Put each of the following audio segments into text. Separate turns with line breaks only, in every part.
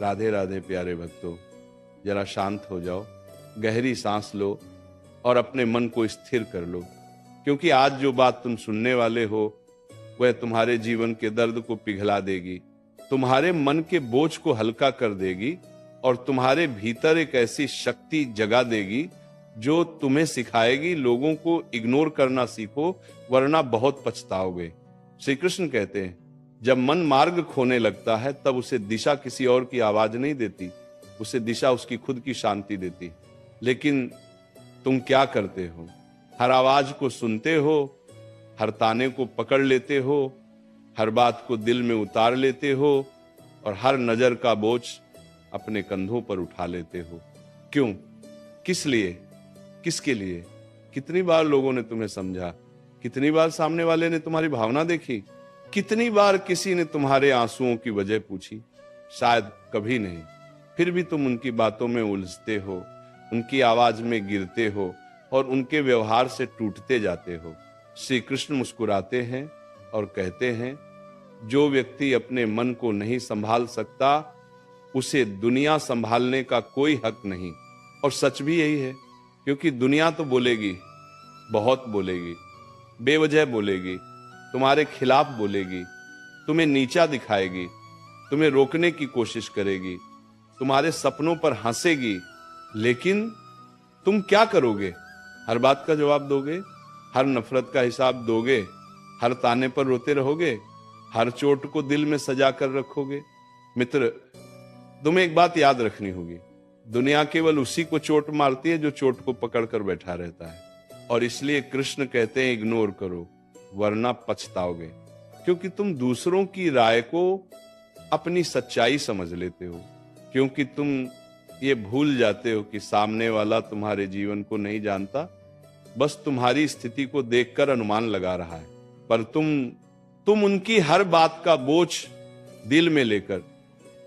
राधे राधे प्यारे भक्तों, जरा शांत हो जाओ, गहरी सांस लो और अपने मन को स्थिर कर लो, क्योंकि आज जो बात तुम सुनने वाले हो वह तुम्हारे जीवन के दर्द को पिघला देगी, तुम्हारे मन के बोझ को हल्का कर देगी और तुम्हारे भीतर एक ऐसी शक्ति जगा देगी जो तुम्हें सिखाएगी लोगों को इग्नोर करना सीखो, वरना बहुत पछताओगे। श्री कृष्ण कहते हैं, जब मन मार्ग खोने लगता है तब उसे दिशा किसी और की आवाज नहीं देती, उसे दिशा उसकी खुद की शांति देती। लेकिन तुम क्या करते हो? हर आवाज को सुनते हो, हर ताने को पकड़ लेते हो, हर बात को दिल में उतार लेते हो और हर नजर का बोझ अपने कंधों पर उठा लेते हो। क्यों? किस लिए? किसके लिए? कितनी बार लोगों ने तुम्हें समझा? कितनी बार सामने वाले ने तुम्हारी भावना देखी? कितनी बार किसी ने तुम्हारे आंसुओं की वजह पूछी? शायद कभी नहीं। फिर भी तुम उनकी बातों में उलझते हो, उनकी आवाज में गिरते हो और उनके व्यवहार से टूटते जाते हो। श्री कृष्ण मुस्कुराते हैं और कहते हैं, जो व्यक्ति अपने मन को नहीं संभाल सकता उसे दुनिया संभालने का कोई हक नहीं। और सच भी यही है, क्योंकि दुनिया तो बोलेगी, बहुत बोलेगी, बेवजह बोलेगी, तुम्हारे खिलाफ बोलेगी, तुम्हें नीचा दिखाएगी, तुम्हें रोकने की कोशिश करेगी, तुम्हारे सपनों पर हंसेगी। लेकिन तुम क्या करोगे? हर बात का जवाब दोगे? हर नफरत का हिसाब दोगे? हर ताने पर रोते रहोगे? हर चोट को दिल में सजा कर रखोगे? मित्र, तुम्हें एक बात याद रखनी होगी, दुनिया केवल उसी को चोट मारती है जो चोट को पकड़ कर बैठा रहता है। और इसलिए कृष्ण कहते हैं, इग्नोर करो वरना पछताओगे। क्योंकि तुम दूसरों की राय को अपनी सच्चाई समझ लेते हो, क्योंकि तुम ये भूल जाते हो कि सामने वाला तुम्हारे जीवन को नहीं जानता, बस तुम्हारी स्थिति को देखकर अनुमान लगा रहा है। पर तुम उनकी हर बात का बोझ दिल में लेकर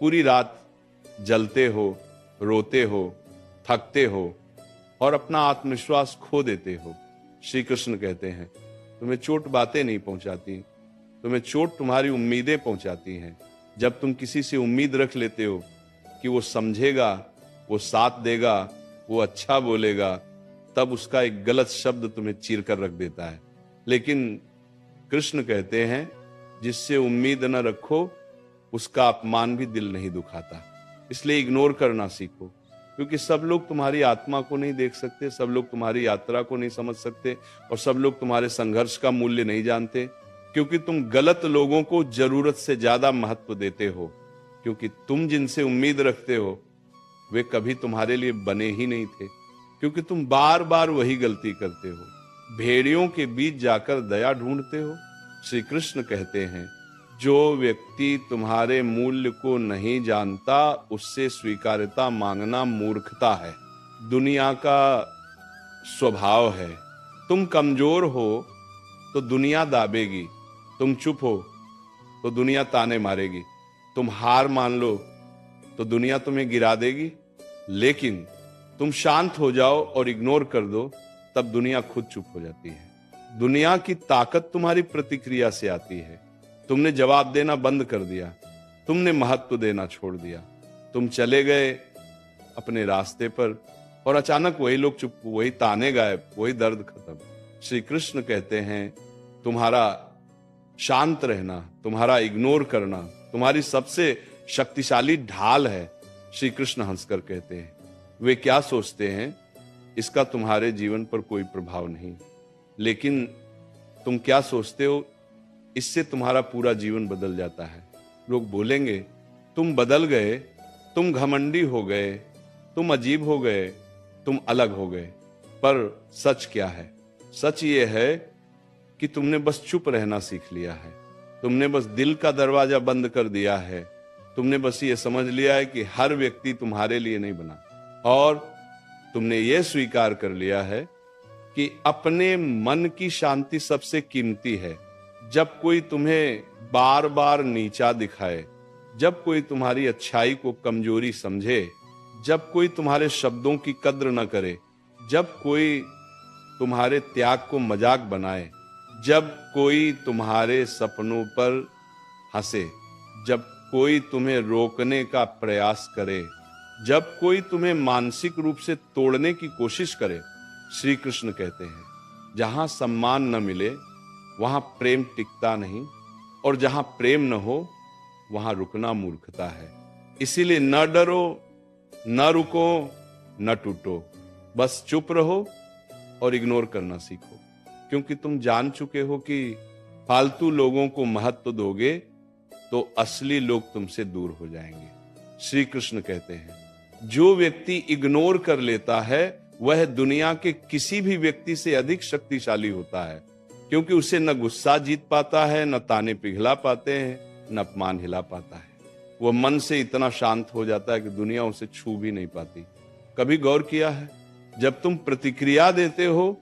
पूरी रात जलते हो, रोते हो, थकते हो और अपना आत्मविश्वास खो देते हो। श्री कृष्ण कहते हैं, तुम्हें चोट बातें नहीं पहुंचाती, तुम्हें चोट तुम्हारी उम्मीदें पहुंचाती हैं। जब तुम किसी से उम्मीद रख लेते हो कि वो समझेगा, वो साथ देगा, वो अच्छा बोलेगा, तब उसका एक गलत शब्द तुम्हें चीर कर रख देता है। लेकिन कृष्ण कहते हैं, जिससे उम्मीद न रखो उसका अपमान भी दिल नहीं दुखाता। इसलिए इग्नोर करना सीखो, क्योंकि सब लोग तुम्हारी आत्मा को नहीं देख सकते, सब लोग तुम्हारी यात्रा को नहीं समझ सकते और सब लोग तुम्हारे संघर्ष का मूल्य नहीं जानते, क्योंकि तुम गलत लोगों को जरूरत से ज्यादा महत्व देते हो। क्योंकि तुम जिनसे उम्मीद रखते हो वे कभी तुम्हारे लिए बने ही नहीं थे, क्योंकि तुम बार बार वही गलती करते हो, भेड़ियों के बीच जाकर दया ढूंढते हो। श्री कृष्ण कहते हैं, जो व्यक्ति तुम्हारे मूल्य को नहीं जानता उससे स्वीकार्यता मांगना मूर्खता है, दुनिया का स्वभाव है। तुम कमजोर हो तो दुनिया दाबेगी, तुम चुप हो तो दुनिया ताने मारेगी, तुम हार मान लो तो दुनिया तुम्हें गिरा देगी। लेकिन तुम शांत हो जाओ और इग्नोर कर दो, तब दुनिया खुद चुप हो जाती है। दुनिया की ताकत तुम्हारी प्रतिक्रिया से आती है। तुमने जवाब देना बंद कर दिया, तुमने महत्व देना छोड़ दिया, तुम चले गए अपने रास्ते पर और अचानक वही लोग चुप, वही ताने गायब, वही दर्द खत्म। श्री कृष्ण कहते हैं, तुम्हारा शांत रहना, तुम्हारा इग्नोर करना तुम्हारी सबसे शक्तिशाली ढाल है। श्री कृष्ण हंसकर कहते हैं, वे क्या सोचते हैं इसका तुम्हारे जीवन पर कोई प्रभाव नहीं, लेकिन तुम क्या सोचते हो इससे तुम्हारा पूरा जीवन बदल जाता है। लोग बोलेंगे, तुम बदल गए, तुम घमंडी हो गए, तुम अजीब हो गए, तुम अलग हो गए। पर सच क्या है? सच ये है कि तुमने बस चुप रहना सीख लिया है, तुमने बस दिल का दरवाजा बंद कर दिया है, तुमने बस ये समझ लिया है कि हर व्यक्ति तुम्हारे लिए नहीं बना, और तुमने ये स्वीकार कर लिया है कि अपने मन की शांति सबसे कीमती है। जब कोई तुम्हें बार बार नीचा दिखाए, जब कोई तुम्हारी अच्छाई को कमजोरी समझे, जब कोई तुम्हारे शब्दों की कद्र न करे, जब कोई तुम्हारे त्याग को मजाक बनाए, जब कोई तुम्हारे सपनों पर हंसे, जब कोई तुम्हें रोकने का प्रयास करे, जब कोई तुम्हें मानसिक रूप से तोड़ने की कोशिश करे, श्री कृष्ण कहते हैं जहां सम्मान न मिले वहां प्रेम टिकता नहीं, और जहां प्रेम न हो वहां रुकना मूर्खता है। इसीलिए न डरो, न रुको, न टूटो, बस चुप रहो और इग्नोर करना सीखो, क्योंकि तुम जान चुके हो कि फालतू लोगों को महत्व दोगे तो असली लोग तुमसे दूर हो जाएंगे। श्री कृष्ण कहते हैं जो व्यक्ति इग्नोर कर लेता है वह दुनिया के किसी भी व्यक्ति से अधिक शक्तिशाली होता है, क्योंकि उसे न गुस्सा जीत पाता है, न ताने पिघला पाते हैं, न अपमान हिला पाता है। वह मन से इतना शांत हो जाता है कि दुनिया उसे छू भी नहीं पाती। कभी गौर किया है, जब तुम प्रतिक्रिया देते हो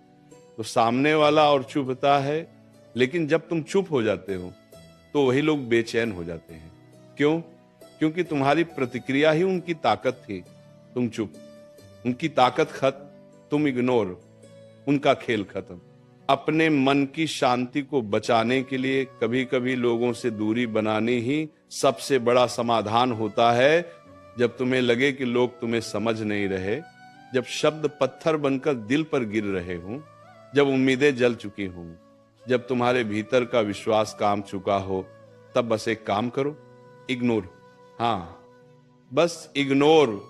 तो सामने वाला और चुभता है, लेकिन जब तुम चुप हो जाते हो तो वही लोग बेचैन हो जाते हैं। क्यों? क्योंकि तुम्हारी प्रतिक्रिया ही उनकी ताकत थी। तुम चुप, उनकी ताकत खत्म, तुम इग्नोर, उनका खेल खत्म। अपने मन की शांति को बचाने के लिए कभी कभी लोगों से दूरी बनानी ही सबसे बड़ा समाधान होता है। जब तुम्हें लगे कि लोग तुम्हें समझ नहीं रहे, जब शब्द पत्थर बनकर दिल पर गिर रहे हों, जब उम्मीदें जल चुकी हों, जब तुम्हारे भीतर का विश्वास काम चुका हो, तब बस एक काम करो, इग्नोर। हाँ, बस इग्नोर।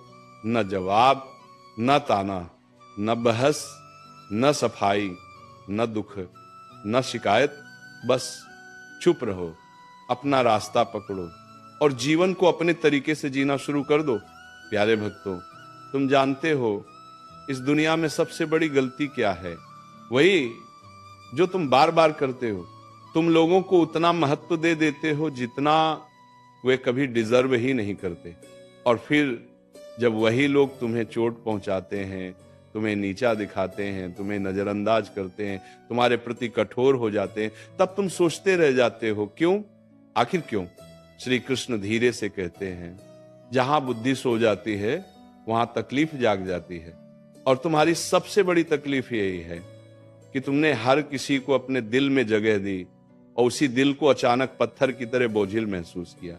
न जवाब, न ताना, न बहस, न सफाई, न दुख, न शिकायत, बस चुप रहो, अपना रास्ता पकड़ो और जीवन को अपने तरीके से जीना शुरू कर दो। प्यारे भक्तों, तुम जानते हो इस दुनिया में सबसे बड़ी गलती क्या है? वही जो तुम बार बार करते हो। तुम लोगों को उतना महत्व दे देते हो जितना वे कभी डिजर्व ही नहीं करते, और फिर जब वही लोग तुम्हें चोट पहुंचाते हैं, तुम्हें नीचा दिखाते हैं, तुम्हें नजरअंदाज करते हैं, तुम्हारे प्रति कठोर हो जाते हैं, तब तुम सोचते रह जाते हो क्यों? आखिर क्यों? श्री कृष्ण धीरे से कहते हैं जहां बुद्धि सो जाती है वहां तकलीफ जाग जाती है, और तुम्हारी सबसे बड़ी तकलीफ यही है कि तुमने हर किसी को अपने दिल में जगह दी और उसी दिल को अचानक पत्थर की तरह बोझिल महसूस किया,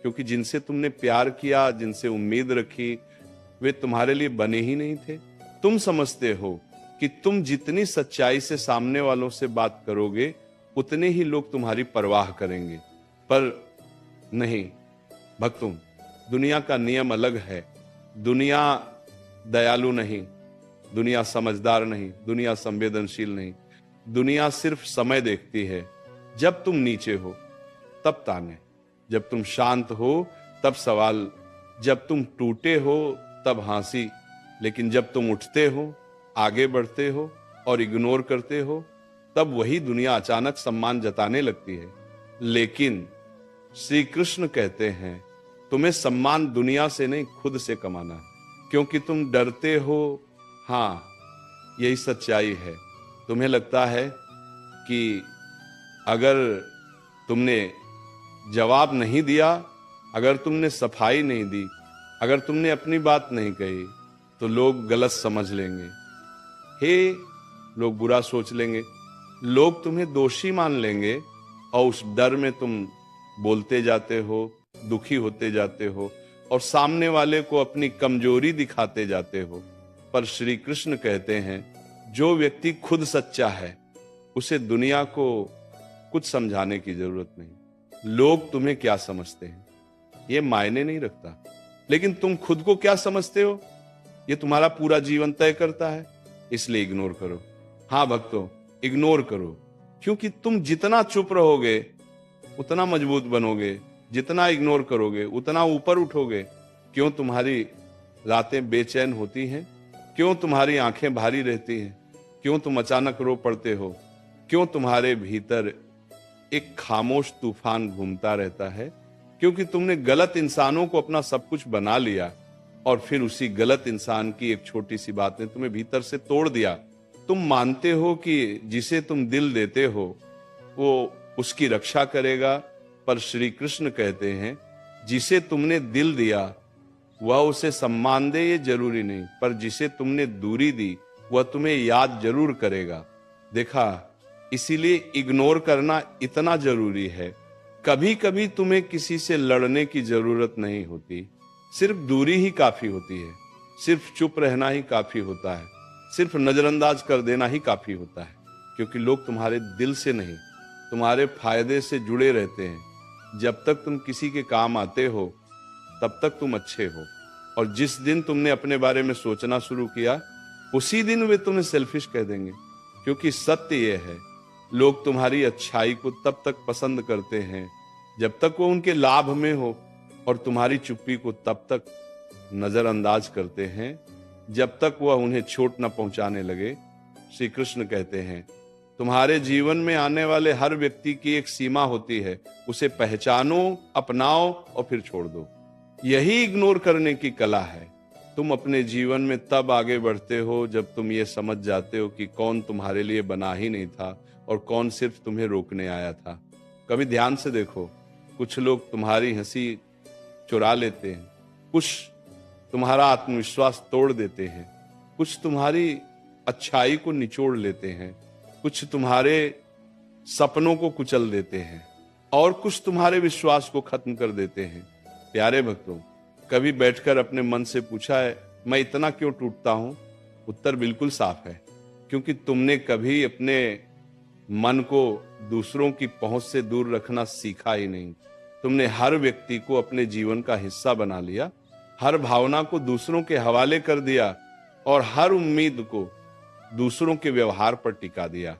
क्योंकि जिनसे तुमने प्यार किया, जिनसे उम्मीद रखी, वे तुम्हारे लिए बने ही नहीं थे। तुम समझते हो कि तुम जितनी सच्चाई से सामने वालों से बात करोगे उतने ही लोग तुम्हारी परवाह करेंगे, पर नहीं भक्तों, दुनिया का नियम अलग है। दुनिया दयालु नहीं, दुनिया समझदार नहीं, दुनिया संवेदनशील नहीं। दुनिया सिर्फ समय देखती है। जब तुम नीचे हो तब ताने, जब तुम शांत हो तब सवाल, जब तुम टूटे हो तब हंसी, लेकिन जब तुम उठते हो, आगे बढ़ते हो और इग्नोर करते हो, तब वही दुनिया अचानक सम्मान जताने लगती है। लेकिन श्री कृष्ण कहते हैं तुम्हें सम्मान दुनिया से नहीं, खुद से कमाना है, क्योंकि तुम डरते हो। हाँ, यही सच्चाई है। तुम्हें लगता है कि अगर तुमने जवाब नहीं दिया, अगर तुमने सफाई नहीं दी, अगर तुमने अपनी बात नहीं कही, तो लोग गलत समझ लेंगे, हे लोग बुरा सोच लेंगे, लोग तुम्हें दोषी मान लेंगे, और उस डर में तुम बोलते जाते हो, दुखी होते जाते हो और सामने वाले को अपनी कमजोरी दिखाते जाते हो। पर श्री कृष्ण कहते हैं जो व्यक्ति खुद सच्चा है उसे दुनिया को कुछ समझाने की जरूरत नहीं। लोग तुम्हें क्या समझते हैं ये मायने नहीं रखता, लेकिन तुम खुद को क्या समझते हो ये तुम्हारा पूरा जीवन तय करता है। इसलिए इग्नोर करो। हाँ भक्तों, इग्नोर करो, क्योंकि तुम जितना चुप रहोगे उतना मजबूत बनोगे, जितना इग्नोर करोगे उतना ऊपर उठोगे। क्यों तुम्हारी रातें बेचैन होती हैं? क्यों तुम्हारी आंखें भारी रहती हैं? क्यों तुम अचानक रो पड़ते हो? क्यों तुम्हारे भीतर एक खामोश तूफान घूमता रहता है? क्योंकि तुमने गलत इंसानों को अपना सब कुछ बना लिया और फिर उसी गलत इंसान की एक छोटी सी बात ने तुम्हें भीतर से तोड़ दिया। तुम मानते हो कि जिसे तुम दिल देते हो वो उसकी रक्षा करेगा, पर श्री कृष्ण कहते हैं जिसे तुमने दिल दिया वह उसे सम्मान दे ये जरूरी नहीं, पर जिसे तुमने दूरी दी वह तुम्हें याद जरूर करेगा। देखा, इसीलिए इग्नोर करना इतना जरूरी है कभी कभी तुम्हें किसी से लड़ने की जरूरत नहीं होती, सिर्फ दूरी ही काफी होती है, सिर्फ चुप रहना ही काफी होता है, सिर्फ नजरअंदाज कर देना ही काफी होता है, क्योंकि लोग तुम्हारे दिल से नहीं, तुम्हारे फायदे से जुड़े रहते हैं। जब तक तुम किसी के काम आते हो तब तक तुम अच्छे हो, और जिस दिन तुमने अपने बारे में सोचना शुरू किया उसी दिन वे तुम्हें सेल्फिश कह देंगे। क्योंकि सत्य यह है, लोग तुम्हारी अच्छाई को तब तक पसंद करते हैं जब तक वो उनके लाभ में हो, और तुम्हारी चुप्पी को तब तक नजरअंदाज करते हैं जब तक वह उन्हें चोट न पहुंचाने लगे। श्री कृष्ण कहते हैं, तुम्हारे जीवन में आने वाले हर व्यक्ति की एक सीमा होती है, उसे पहचानो, अपनाओ और फिर छोड़ दो। यही इग्नोर करने की कला है। तुम अपने जीवन में तब आगे बढ़ते हो जब तुम ये समझ जाते हो कि कौन तुम्हारे लिए बना ही नहीं था और कौन सिर्फ तुम्हें रोकने आया था। कभी ध्यान से देखो, कुछ लोग तुम्हारी हंसी चुरा लेते हैं, कुछ तुम्हारा आत्मविश्वास तोड़ देते हैं, कुछ तुम्हारी अच्छाई को निचोड़ लेते हैं, कुछ तुम्हारे सपनों को कुचल देते हैं, और कुछ तुम्हारे विश्वास को खत्म कर देते हैं। प्यारे भक्तों, कभी बैठकर अपने मन से पूछा है, मैं इतना क्यों टूटता हूं? उत्तर बिल्कुल साफ है, क्योंकि तुमने कभी अपने मन को दूसरों की पहुंच से दूर रखना सीखा ही नहीं। तुमने हर व्यक्ति को अपने जीवन का हिस्सा बना लिया, हर भावना को दूसरों के हवाले कर दिया, और हर उम्मीद को दूसरों के व्यवहार पर टिका दिया।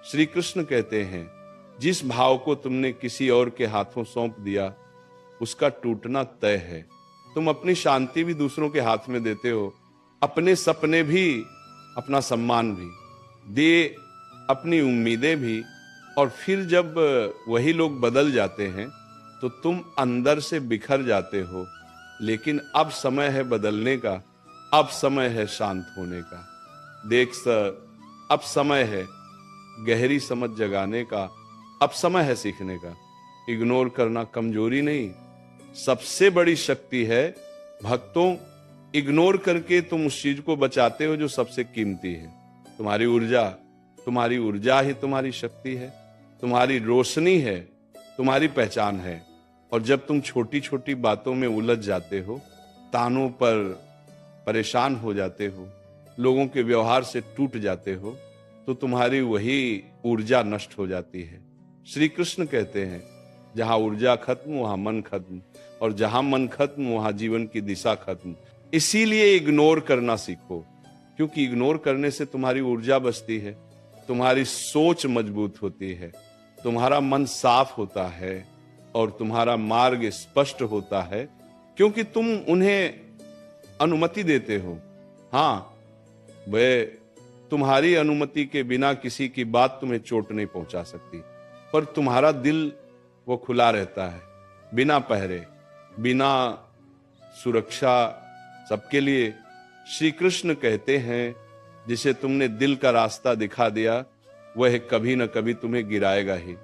श्री कृष्ण कहते हैं, जिस भाव को तुमने किसी और के हाथों सौंप दिया उसका टूटना तय है। तुम अपनी शांति भी दूसरों के हाथ में देते हो, अपने सपने भी, अपना सम्मान भी दे, अपनी उम्मीदें भी, और फिर जब वही लोग बदल जाते हैं तो तुम अंदर से बिखर जाते हो। लेकिन अब समय है बदलने का, अब समय है शांत होने का। देख सर, अब समय है गहरी समझ जगाने का, अब समय है सीखने का। इग्नोर करना कमजोरी नहीं, सबसे बड़ी शक्ति है। भक्तों, इग्नोर करके तुम उस चीज को बचाते हो जो सबसे कीमती है, तुम्हारी ऊर्जा। तुम्हारी ऊर्जा ही तुम्हारी शक्ति है, तुम्हारी रोशनी है, तुम्हारी पहचान है। और जब तुम छोटी छोटी बातों में उलझ जाते हो, तानों पर परेशान हो जाते हो, लोगों के व्यवहार से टूट जाते हो, तो तुम्हारी वही ऊर्जा नष्ट हो जाती है। श्री कृष्ण कहते हैं, जहां ऊर्जा खत्म वहां मन खत्म, और जहां मन खत्म वहां जीवन की दिशा खत्म। इसीलिए इग्नोर करना सीखो, क्योंकि इग्नोर करने से तुम्हारी ऊर्जा बचती है, तुम्हारी सोच मजबूत होती है, तुम्हारा मन साफ होता है, और तुम्हारा मार्ग स्पष्ट होता है, क्योंकि तुम उन्हें अनुमति देते हो। हाँ, वे तुम्हारी अनुमति के बिना किसी की बात तुम्हें चोट नहीं पहुंचा सकती, पर तुम्हारा दिल वो खुला रहता है, बिना पहरे, बिना सुरक्षा, सबके लिए। श्री कृष्ण कहते हैं, जिसे तुमने दिल का रास्ता दिखा दिया वह कभी न कभी तुम्हें गिराएगा ही।